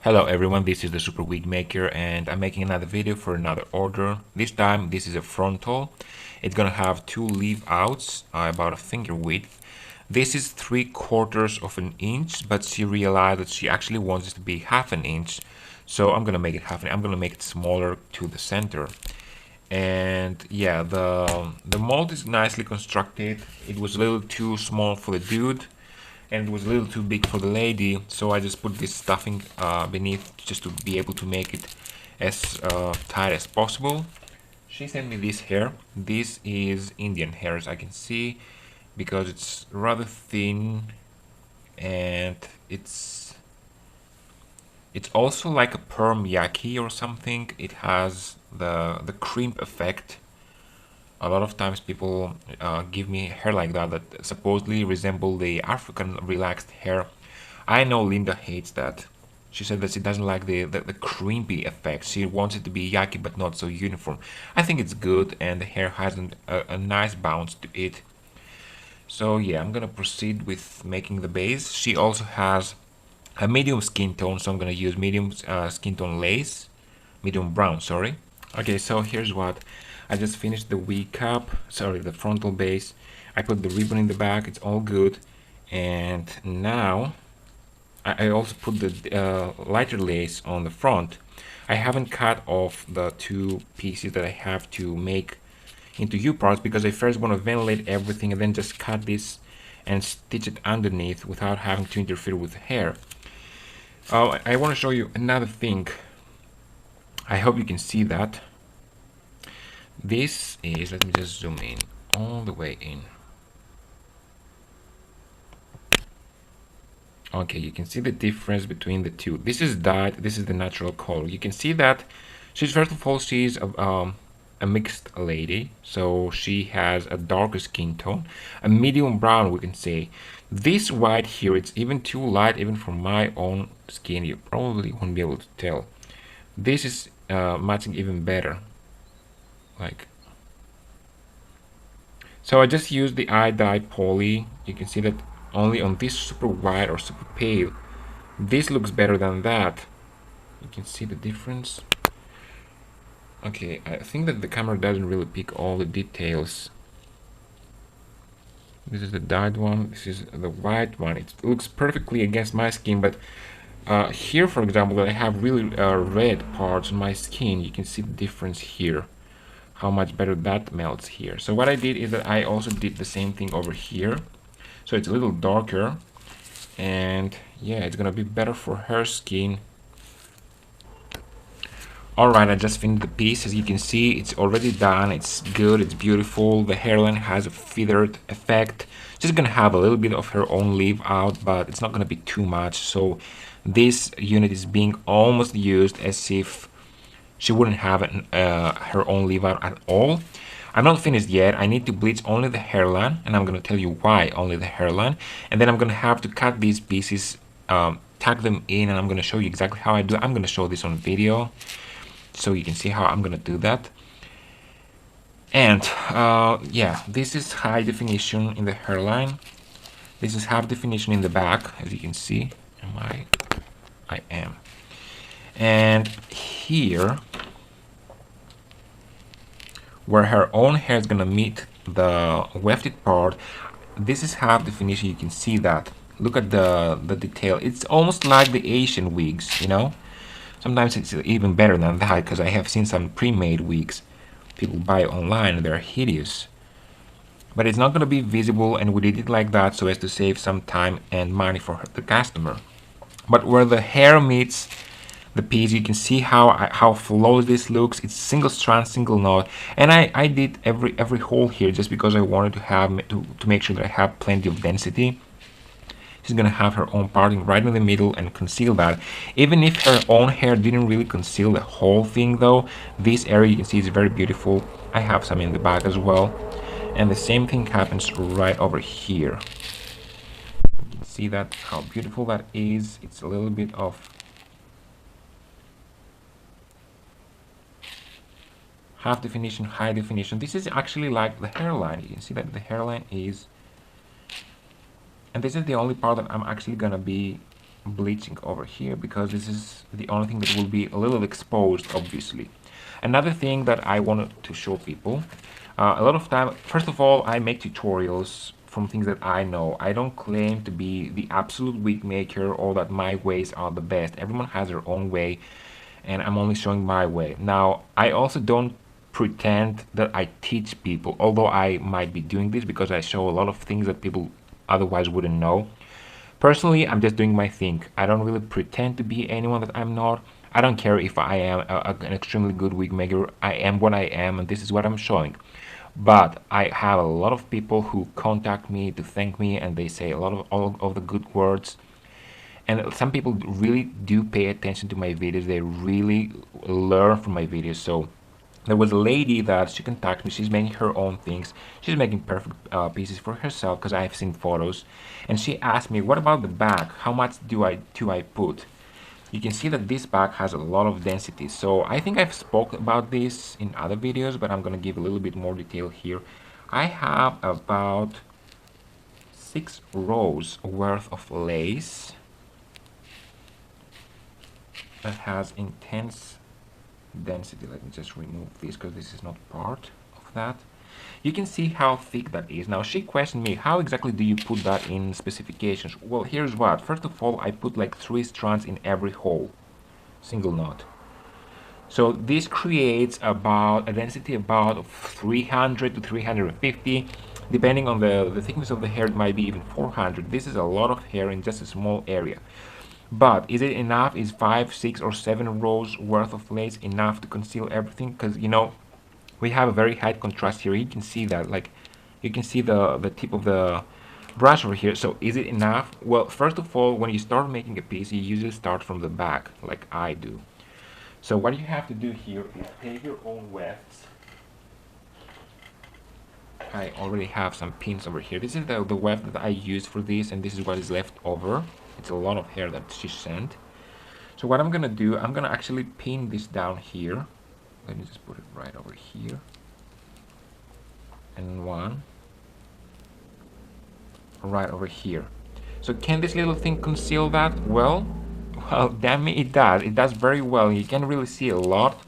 Hello everyone, this is the Super Wig Maker and I'm making another video for another order. This time this is a frontal. It's gonna have two leaf outs, about a finger width. This is 3/4 of an inch, but she realized that she actually wants it to be half an inch. So I'm gonna make it half an inch. I'm gonna make it smaller to the center. And yeah, the mold is nicely constructed. It was a little too small for the dude and it was a little too big for the lady, so I just put this stuffing beneath just to be able to make it as tight as possible. She sent me this hair. This is Indian hair, as I can see, because it's rather thin and it's also like a perm yaki or something. It has the crimp effect. A lot of times people give me hair like that supposedly resemble the African relaxed hair. I know Linda hates that. She said that she doesn't like the crimpy effect. She wants it to be yaki but not so uniform. I think it's good and the hair has a nice bounce to it. So yeah, I'm gonna proceed with making the base. She also has a medium skin tone, so I'm gonna use medium skin tone lace, medium brown, sorry. Okay, so here's what I just finished the wig cap, sorry, the frontal base. I put the ribbon in the back, it's all good. And now I also put the lighter lace on the front. I haven't cut off the two pieces that I have to make into U-parts because I first want to ventilate everything and then just cut this and stitch it underneath without having to interfere with the hair. I want to show you another thing. I hope you can see that. This is, let me just zoom in, all the way in. Okay, you can see the difference between the two. This is dyed, this is the natural color. You can see that she's, first of all, she's a mixed lady, so she has a darker skin tone, a medium brown, we can say. This white here, it's even too light, even for my own skin. You probably won't be able to tell. This is matching even better. Like, so I just used the eye dye poly. You can see that only on this super white or super pale, this looks better than that. You can see the difference. Okay, I think that the camera doesn't really pick all the details. This is the dyed one, this is the white one. It looks perfectly against my skin, but here, for example, I have really red parts on my skin. You can see the difference here, how much better that melts here. So what I did is that I also did the same thing over here. So it's a little darker, and yeah, it's gonna be better for her skin. Alright, I just finished the piece. As you can see, it's already done. It's good, it's beautiful. The hairline has a feathered effect. She's gonna have a little bit of her own leaf out, but it's not gonna be too much. So this unit is being almost used as if she wouldn't have her own leaf out at all. I'm not finished yet. I need to bleach only the hairline, and I'm gonna tell you why only the hairline. And then I'm gonna have to cut these pieces, tuck them in, and I'm gonna show you exactly how I do it. I'm gonna show this on video, so you can see how I'm gonna do that. And yeah, this is high definition in the hairline. This is half definition in the back, as you can see. I am. And here, where her own hair is gonna meet the wefted part, this is half definition. You can see that. Look at the detail. It's almost like the Asian wigs, you know. Sometimes it's even better than that, because I have seen some pre-made wigs people buy online and they're hideous. But it's not going to be visible, and we did it like that so as to save some time and money for the customer. But where the hair meets the piece, you can see how flawless this looks. It's single strand, single knot, and I did every hole here just because I wanted to have to make sure that I have plenty of density. She's gonna have her own parting right in the middle and conceal that. Even if her own hair didn't really conceal the whole thing though, this area you can see is very beautiful. I have some in the back as well. And the same thing happens right over here. You can see that, how beautiful that is. It's a little bit of half definition, high definition. This is actually like the hairline. You can see that the hairline is, and this is the only part that I'm actually gonna be bleaching over here because this is the only thing that will be a little exposed, obviously. Another thing that I wanted to show people, a lot of time, first of all, I make tutorials from things that I know. I don't claim to be the absolute wig maker or that my ways are the best. Everyone has their own way, and I'm only showing my way. Now, I also don't pretend that I teach people, although I might be doing this because I show a lot of things that people otherwise wouldn't know. Personally, I'm just doing my thing. I don't really pretend to be anyone that I'm not. I don't care if I am an extremely good wig maker. I am what I am, and this is what I'm showing. But I have a lot of people who contact me to thank me, and they say a lot of all of the good words. And some people really do pay attention to my videos. They really learn from my videos. So there was a lady that she contacted me. She's making her own things. She's making perfect pieces for herself because I've seen photos. And she asked me, what about the back? How much do I put? You can see that this bag has a lot of density. So I think I've spoke about this in other videos, but I'm going to give a little bit more detail here. I have about 6 rows worth of lace that has intense density. Let me just remove this because this is not part of that. You can see how thick that is. Now she questioned me, how exactly do you put that in specifications? Well, here's what. First of all, I put like 3 strands in every hole, single knot. So this creates about a density about 300 to 350, depending on the thickness of the hair. It might be even 400. This is a lot of hair in just a small area. But is it enough? Is 5, 6, or 7 rows worth of lace enough to conceal everything? Because we have a very high contrast here. You can see that, like, you can see the tip of the brush over here. So is it enough? Well, first of all, when you start making a piece, you usually start from the back, like I do. So what you have to do here is take your own wefts. I already have some pins over here. This is the weft that I used for this, and this is what is left over. It's a lot of hair that she sent. So what I'm gonna do, I'm gonna actually pin this down here. Let me just put it right over here. And one right over here. So can this little thing conceal that? Well, damn it, it does. It does very well. You can really see a lot.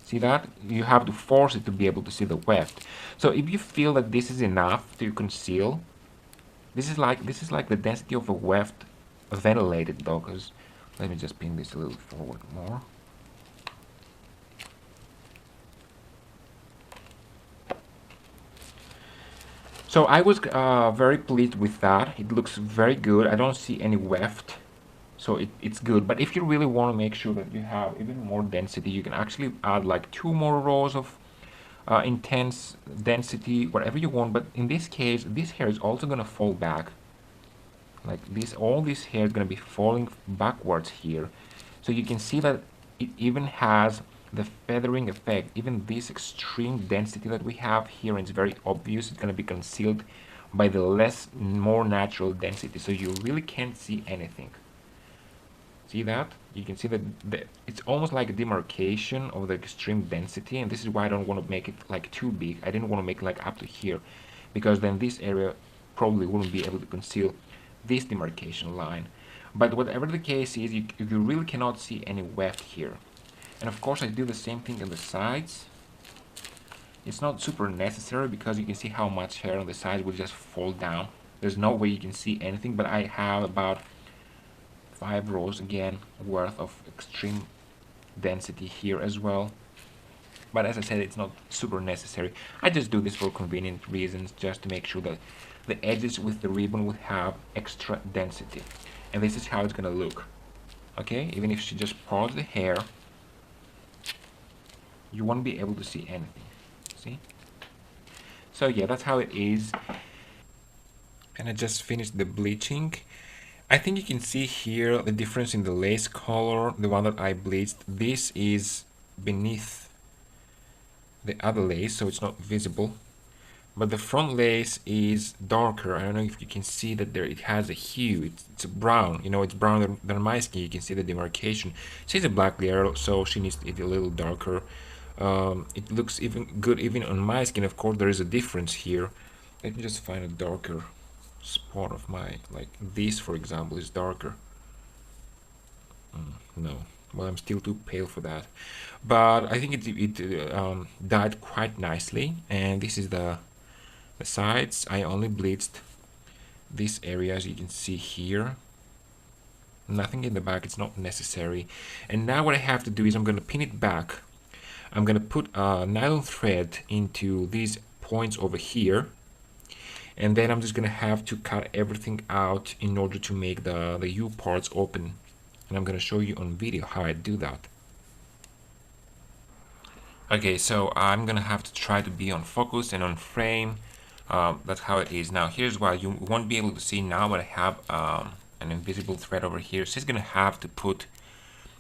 See that? You have to force it to be able to see the weft. So if you feel that this is enough to conceal, this is like the density of a weft ventilated though, because let me just pin this a little forward more. So I was very pleased with that. It looks very good. I don't see any weft, so it's good. But if you really want to make sure that you have even more density, you can actually add like 2 more rows of intense density, whatever you want. But in this case, this hair is also gonna fall back. Like this, all this hair is gonna be falling backwards here. So you can see that it even has the feathering effect. Even this extreme density that we have here, and it's very obvious, it's gonna be concealed by the more natural density. So you really can't see anything. See that? You can see that it's almost like a demarcation of the extreme density, and this is why I don't want to make it like too big. I didn't want to make it like up to here, because then this area probably wouldn't be able to conceal this demarcation line. But whatever the case is, you really cannot see any weft here. And of course I do the same thing on the sides. It's not super necessary because you can see how much hair on the sides will just fall down. There's no way you can see anything, but I have about 5 rows again worth of extreme density here as well. But as I said, it's not super necessary. I just do this for convenient reasons, just to make sure that the edges with the ribbon would have extra density. And this is how it's gonna look. Okay, even if she just parts the hair, you won't be able to see anything. See? So yeah, that's how it is. And I just finished the bleaching. I think you can see here the difference in the lace color, the one that I bleached. This is beneath the other lace, so it's not visible. But the front lace is darker. I don't know if you can see that there. It has a hue. It's brown. You know, it's browner than my skin. You can see the demarcation. She's a black girl, so she needs it a little darker. It looks even good even on my skin. Of course, there is a difference here. Let me just find a darker spot of my, like this for example is darker. No, well, I'm still too pale for that, but I think it dyed quite nicely. And this is the sides. I only bleached this area, as you can see here. Nothing in the back, it's not necessary. And now what I have to do is I'm going to pin it back. I'm going to put a nylon thread into these points over here, and then I'm just going to have to cut everything out in order to make the U parts open. And I'm going to show you on video how I do that. Okay, so I'm going to have to try to be on focus and on frame. That's how it is. Now here's why you won't be able to see now, but I have an invisible thread over here. So it's going to have to put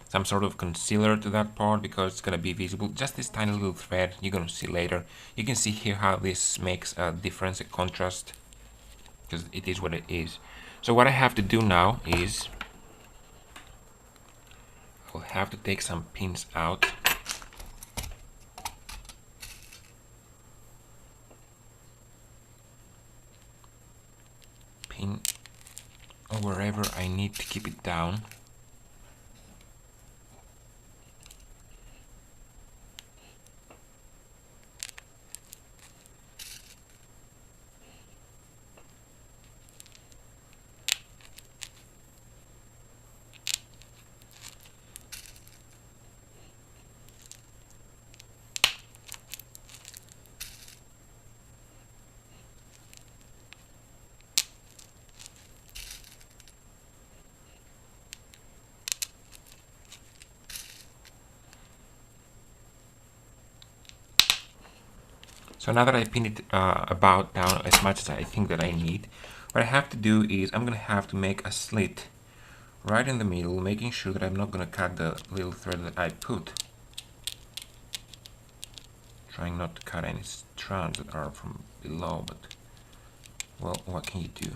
some sort of concealer to that part because it's going to be visible. Just this tiny little thread, you're going to see later. You can see here how this makes a difference, a contrast, because it is what it is. So what I have to do now is I'll have to take some pins out. Pin or wherever I need to keep it down. So now that I pin it about down as much as I think that I need, what I have to do is I'm going to have to make a slit right in the middle, making sure that I'm not going to cut the little thread that I put. Trying not to cut any strands that are from below, but well, what can you do?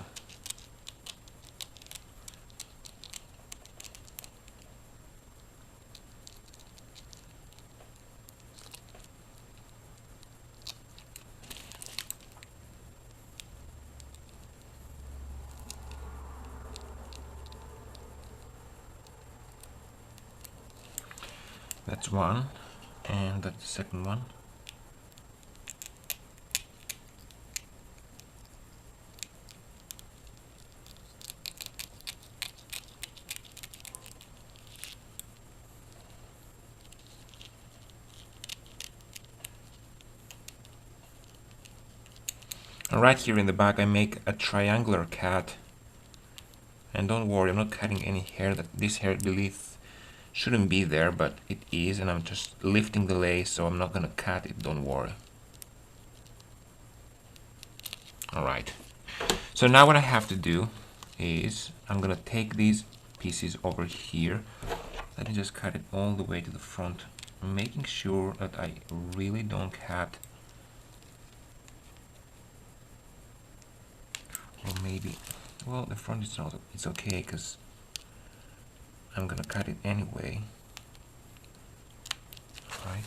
That's one, and that's the second one. And right here in the back I make a triangular cut. And don't worry, I'm not cutting any hair. That this hair beneath shouldn't be there, but it is, and I'm just lifting the lace, so I'm not gonna cut it, don't worry. Alright, so now what I have to do is I'm gonna take these pieces over here. Let me just cut it all the way to the front, making sure that I really don't cut, or maybe, well, the front is not, it's okay because I'm gonna cut it anyway. Right.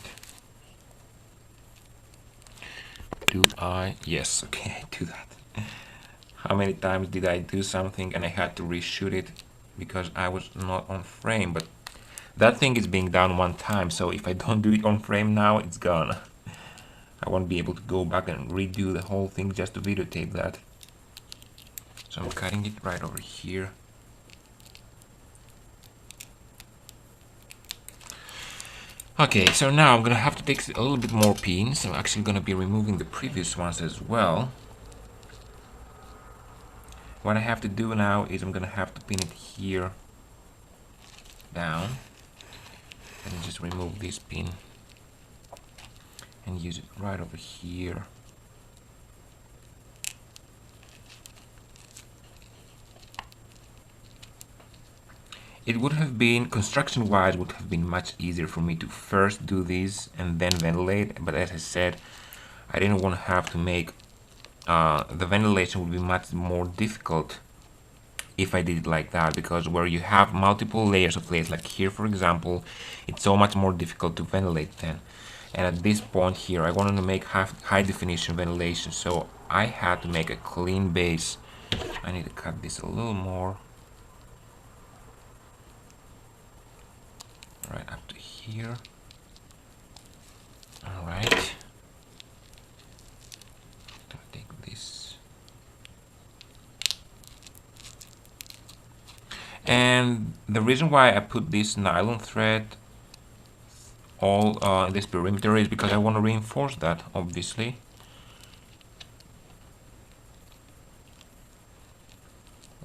Do I? Yes, okay, I do that. How many times did I do something and I had to reshoot it because I was not on frame? But that thing is being done one time, so if I don't do it on frame now, it's gone. I won't be able to go back and redo the whole thing just to videotape that. So I'm cutting it right over here. Okay, so now I'm gonna have to take a little bit more pins. I'm actually gonna be removing the previous ones as well. What I have to do now is I'm gonna have to pin it here down and just remove this pin and use it right over here. It would have been, construction-wise, would have been much easier for me to first do this and then ventilate, but as I said, I didn't want to have to make, the ventilation would be much more difficult if I did it like that, because where you have multiple layers of lace, like here for example, it's so much more difficult to ventilate then. And at this point here, I wanted to make high definition ventilation, so I had to make a clean base I need to cut this a little more. Right up to here. All right. Gonna take this. And the reason why I put this nylon thread all in this perimeter is because I want to reinforce that, obviously.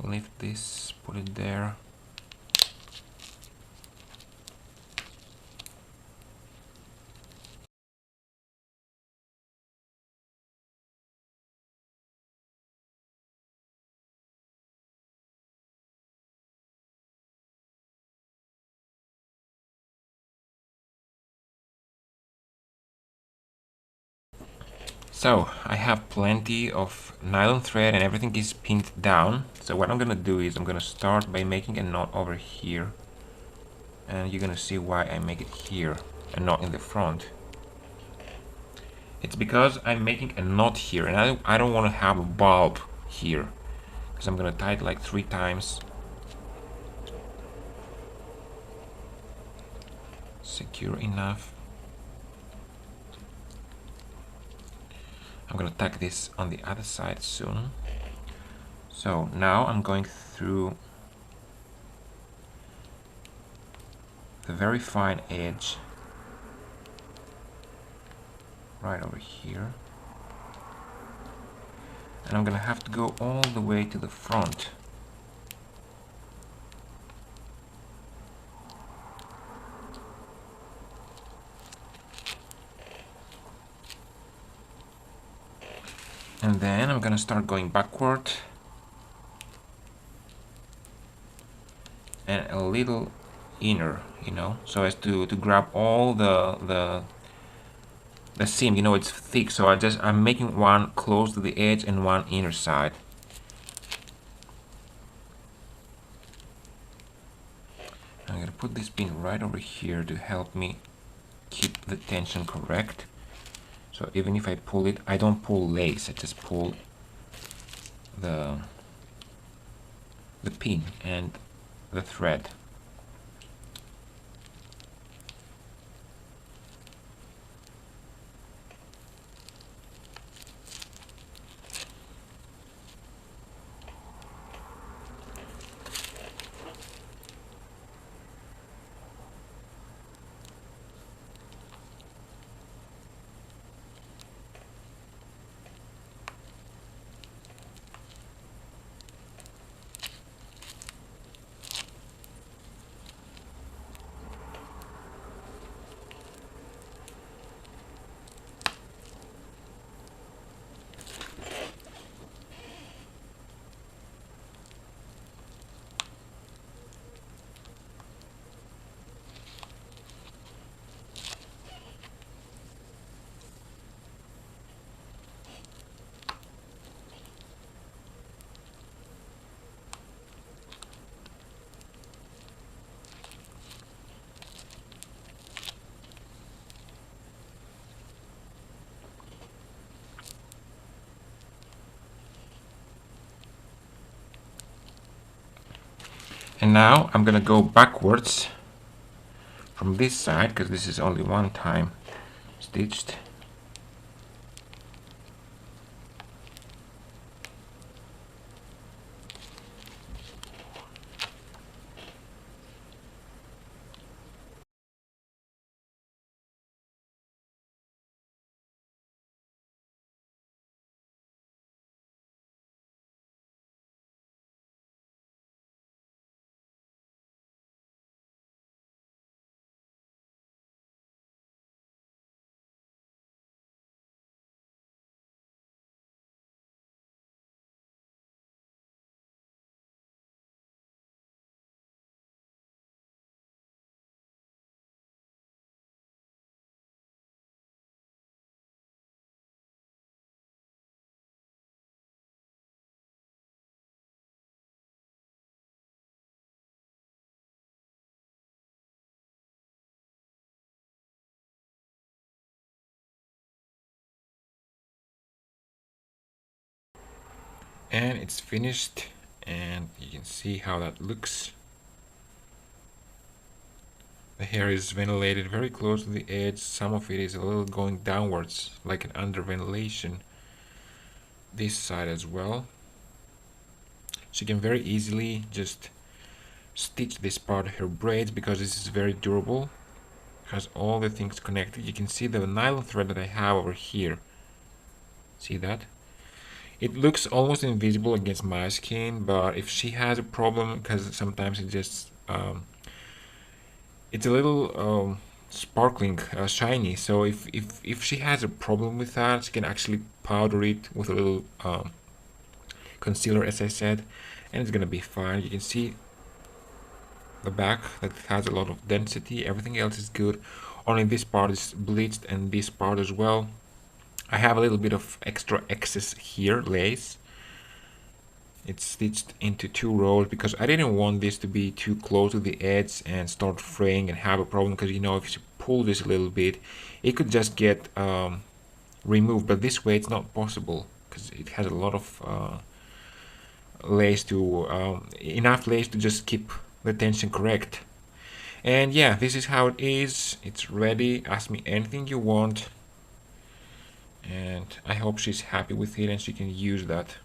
Lift this, put it there. So I have plenty of nylon thread and everything is pinned down. So what I'm gonna do is I'm gonna start by making a knot over here, and you're gonna see why I make it here and not in the front. It's because I'm making a knot here, and I don't want to have a bulb here, because I'm gonna tie it like 3 times. Secure enough. I'm gonna tack this on the other side soon. So now I'm going through the very fine edge right over here, and I'm gonna have to go all the way to the front. And then I'm gonna start going backward and a little inner, you know, so as to grab all the seam. You know, it's thick, so I'm making one close to the edge and one inner side. I'm gonna put this pin right over here to help me keep the tension correct. So even if I pull it, I don't pull lace, I just pull the pin and the thread. And now I'm gonna go backwards from this side, because this is only one time stitched. And it's finished. and you can see how that looks. The hair is ventilated very close to the edge. Some of it is a little going downwards, like an under ventilation. This side as well. She can very easily just stitch this part of her braids because this is very durable. Has all the things connected. You can see the nylon thread that I have over here. See that? It looks almost invisible against my skin, but if she has a problem, because sometimes it just it's a little sparkling, shiny. So if she has a problem with that, she can actually powder it with a little concealer, as I said, and it's gonna be fine. You can see the back that has a lot of density. Everything else is good. Only this part is bleached, and this part as well. I have a little bit of extra excess here, lace. It's stitched into 2 rows because I didn't want this to be too close to the edge and start fraying and have a problem, because you know, if you pull this a little bit, it could just get removed. But this way it's not possible because it has a lot of lace to enough lace to just keep the tension correct. And yeah, this is how it is. It's ready. Ask me anything you want, and I hope she's happy with it and she can use that.